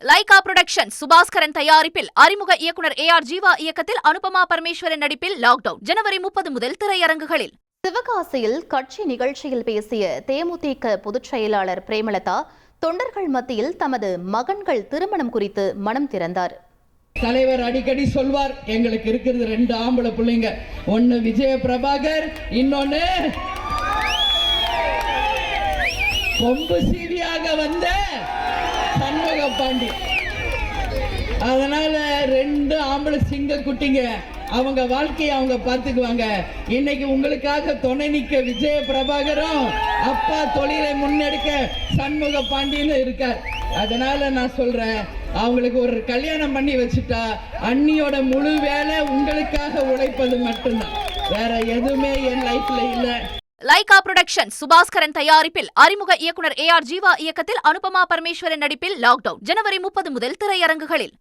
Lyca production Subaskaran தயாரிப்பில் அறிமுக இயக்குனர் AR ஜீவா இயக்கத்தில் அனுபமா பரமேஸ்வரன் நடிப்பில் லாக்டவுன் ஜனவரி 30 முதல் திரையரங்குகளில். சிவகாசியில் கட்சி நிகழ்ச்சியில் பேசிய தேமுதிக பொதுச் செயலாளர் பிரேமலதா தொண்டர்கள் மத்தியில் தமது மகன்கள் திருமணம் குறித்து மனம் திறந்தார். தலைவர் அடிக்கடி சொல்வார், எங்களுக்கு இருக்கிறது 2 ஆம்பளை பிள்ளைங்க, ஒன்னு விஜய பிரபாகர், இன்னொன்னு கொம்பு சீவியாக வந்த சண்முக பாண்டி. அதனால 2 ஆம்பளை சிங்க குட்டிங்க, அவங்க வாழ்க்கையை அவங்க பார்த்துக்குவாங்க. இன்னைக்கு உங்களுக்காக துணை நிற்க விஜய பிரபாகரும், அப்பா தொழிலை முன்னெடுக்க சண்முக பாண்டியன்னு இருக்கார். அதனால நான் சொல்றேன், அவங்களுக்கு ஒரு கல்யாணம் பண்ணி வச்சுட்டா அண்ணியோட முழு வேலை உங்களுக்காக உழைப்பது மட்டும்தான், வேற எதுவுமே என் லைஃப்ல இல்லை. லைகா புரொடக்ஷன் சுபாஸ்கரன் தயாரிப்பில் அறிமுக இயக்குனர் AR ஜீவா இயக்கத்தில் அனுபமா பரமேஸ்வரன் நடிப்பில் லாக்டவுன் ஜனவரி 30 முதல் திரையரங்குகளில்.